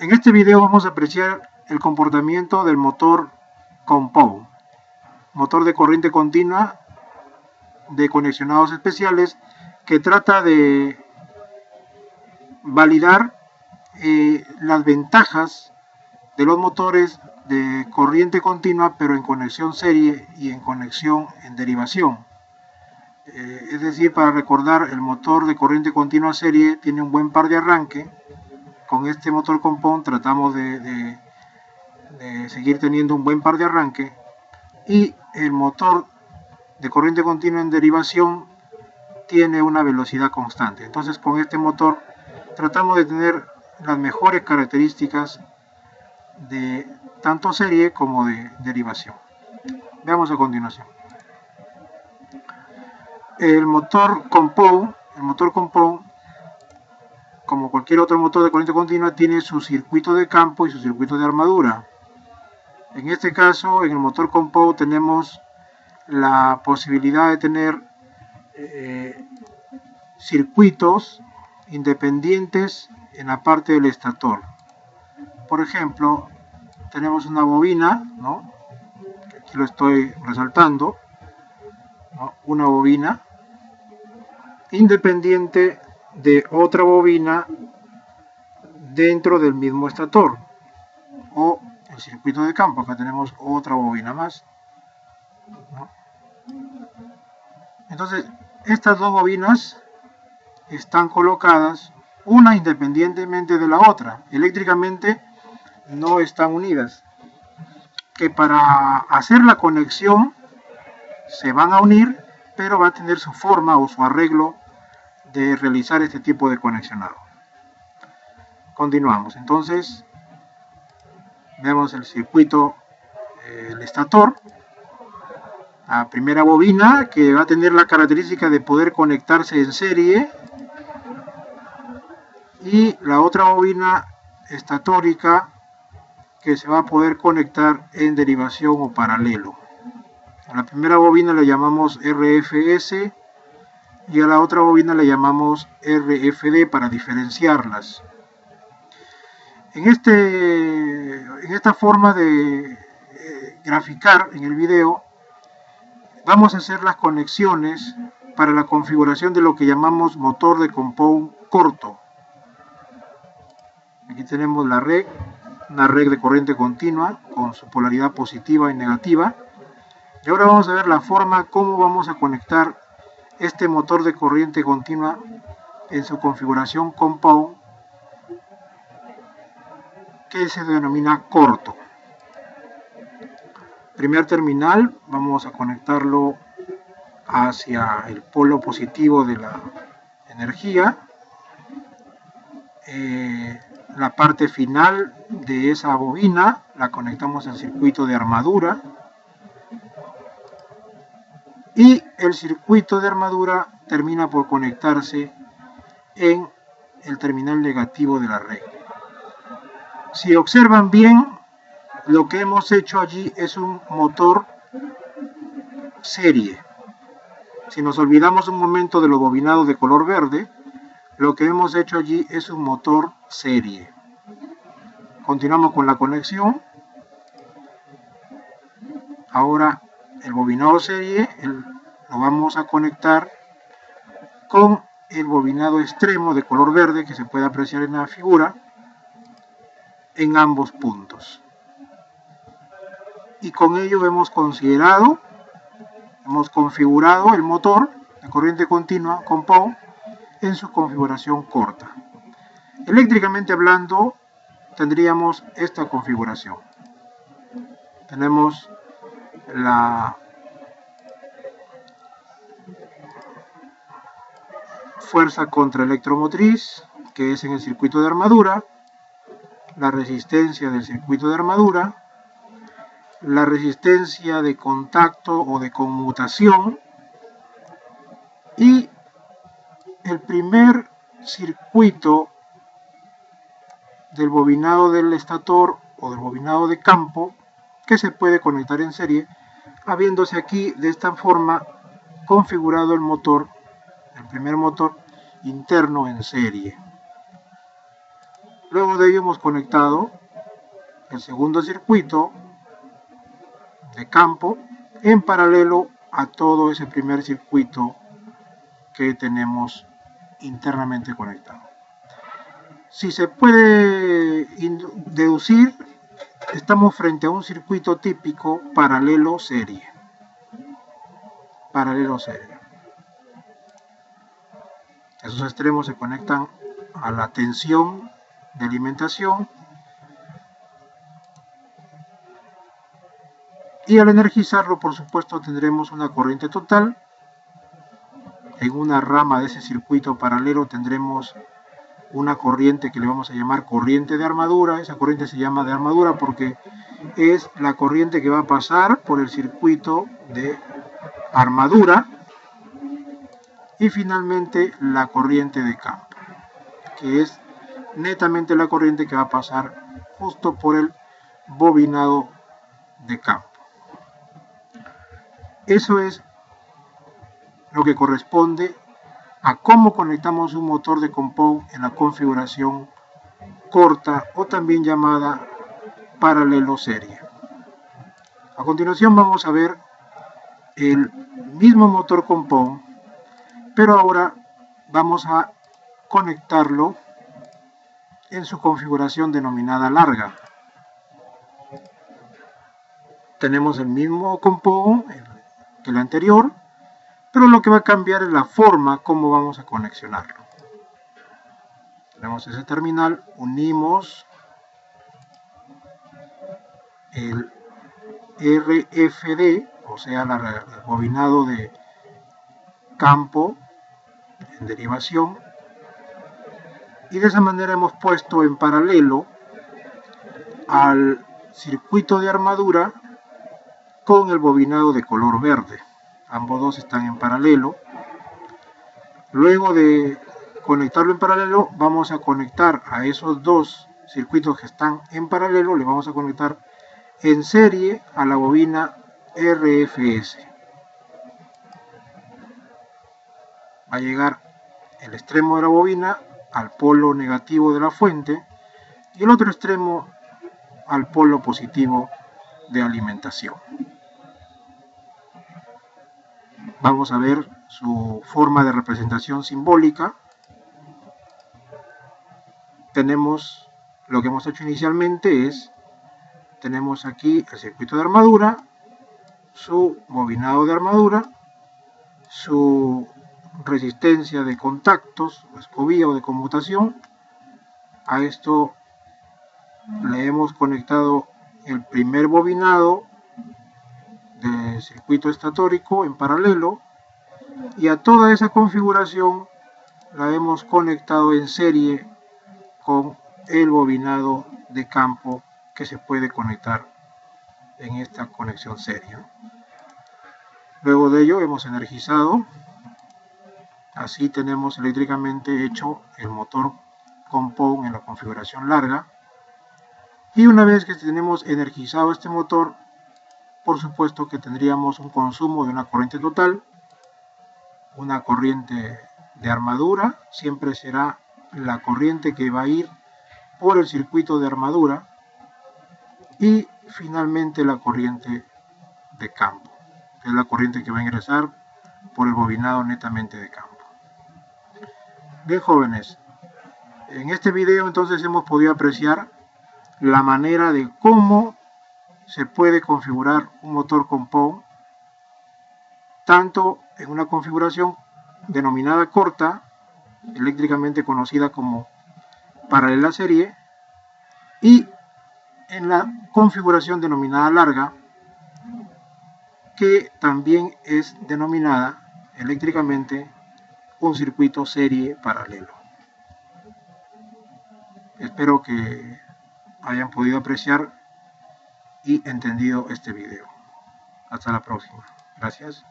En este video vamos a apreciar el comportamiento del motor Compound, motor de corriente continua de conexionados especiales, que trata de validar las ventajas de los motores de corriente continua, pero en conexión serie y en conexión en derivación. Es decir, para recordar, el motor de corriente continua serie tiene un buen par de arranque. Con este motor Compound tratamos de seguir teniendo un buen par de arranque, y el motor de corriente continua en derivación tiene una velocidad constante. Entonces, con este motor tratamos de tener las mejores características de tanto serie como de derivación. Veamos a continuación. El motor Compound, como cualquier otro motor de corriente continua, tiene su circuito de campo y su circuito de armadura. En este caso, en el motor Compound tenemos la posibilidad de tener circuitos independientes en la parte del estator. Por ejemplo, tenemos una bobina, ¿no? Aquí lo estoy resaltando, ¿no? Una bobina independiente de otra bobina dentro del mismo estator, o el circuito de campo. Acá tenemos otra bobina más, ¿no? Entonces, estas dos bobinas están colocadas una independientemente de la otra. Eléctricamente no están unidas, que para hacer la conexión se van a unir, pero va a tener su forma o su arreglo de realizar este tipo de conexionado. Continuamos. Entonces, vemos el circuito, el estator, la primera bobina, que va a tener la característica de poder conectarse en serie, y la otra bobina estatórica, que se va a poder conectar en derivación o paralelo. A la primera bobina le llamamos RFS y a la otra bobina le llamamos RFD para diferenciarlas. En esta forma de graficar en el video, vamos a hacer las conexiones para la configuración de lo que llamamos motor de Compound corto. Aquí tenemos la red, una red de corriente continua con su polaridad positiva y negativa. Y ahora vamos a ver la forma como vamos a conectar este motor de corriente continua en su configuración Compound, que se denomina corto. Primer terminal, vamos a conectarlo hacia el polo positivo de la energía. La parte final de esa bobina la conectamos al circuito de armadura, y el circuito de armadura termina por conectarse en el terminal negativo de la red. Si observan bien, lo que hemos hecho allí es un motor serie. Si nos olvidamos un momento de los bobinados de color verde, lo que hemos hecho allí es un motor serie. Continuamos con la conexión. Ahora el bobinado serie lo vamos a conectar con el bobinado extremo de color verde, que se puede apreciar en la figura, en ambos puntos. Y con ello hemos configurado el motor de corriente continua Compound en su configuración corta. Eléctricamente hablando, tendríamos esta configuración. Tenemos la fuerza contraelectromotriz, que es en el circuito de armadura, la resistencia del circuito de armadura, la resistencia de contacto o de conmutación, y el primer circuito del bobinado del estator o del bobinado de campo, que se puede conectar en serie, habiéndose aquí de esta forma configurado el motor, el primer motor interno en serie. Luego de ello hemos conectado el segundo circuito de campo en paralelo a todo ese primer circuito que tenemos internamente conectado. Si se puede deducir, estamos frente a un circuito típico paralelo serie. Paralelo serie. Esos extremos se conectan a la tensión de alimentación y al energizarlo, por supuesto, tendremos una corriente total. En una rama de ese circuito paralelo tendremos una corriente que le vamos a llamar corriente de armadura. Esa corriente se llama de armadura porque es la corriente que va a pasar por el circuito de armadura. Y finalmente la corriente de campo, que es netamente la corriente que va a pasar justo por el bobinado de campo. Eso es lo que corresponde a cómo conectamos un motor de compound en la configuración corta o también llamada paralelo serie. A continuación vamos a ver el mismo motor compound, pero ahora vamos a conectarlo en su configuración denominada larga. Tenemos el mismo compound que el anterior, pero lo que va a cambiar es la forma como vamos a conexionarlo. Tenemos ese terminal, unimos el RFD, o sea, el bobinado de campo en derivación, y de esa manera hemos puesto en paralelo al circuito de armadura con el bobinado de color verde. Ambos dos están en paralelo. Luego de conectarlo en paralelo, vamos a conectar a esos dos circuitos que están en paralelo, le vamos a conectar en serie a la bobina RFS. Va a llegar el extremo de la bobina al polo negativo de la fuente y el otro extremo al polo positivo de alimentación. Vamos a ver su forma de representación simbólica. Tenemos lo que hemos hecho inicialmente tenemos aquí el circuito de armadura, su bobinado de armadura, su resistencia de contactos, escobilla o de conmutación. A esto le hemos conectado el primer bobinado del circuito estatórico en paralelo y a toda esa configuración la hemos conectado en serie con el bobinado de campo que se puede conectar en esta conexión serie. Luego de ello hemos energizado. Así tenemos eléctricamente hecho el motor compound en la configuración larga. Y una vez que tenemos energizado este motor, por supuesto que tendríamos un consumo de una corriente total. Una corriente de armadura siempre será la corriente que va a ir por el circuito de armadura. Y finalmente la corriente de campo, que es la corriente que va a ingresar por el bobinado netamente de campo. Bien, jóvenes, en este video entonces hemos podido apreciar la manera de cómo se puede configurar un motor compound, tanto en una configuración denominada corta, eléctricamente conocida como paralela serie, y en la configuración denominada larga, que también es denominada eléctricamente un circuito serie paralelo. Espero que hayan podido apreciar y entendido este video. Hasta la próxima. Gracias.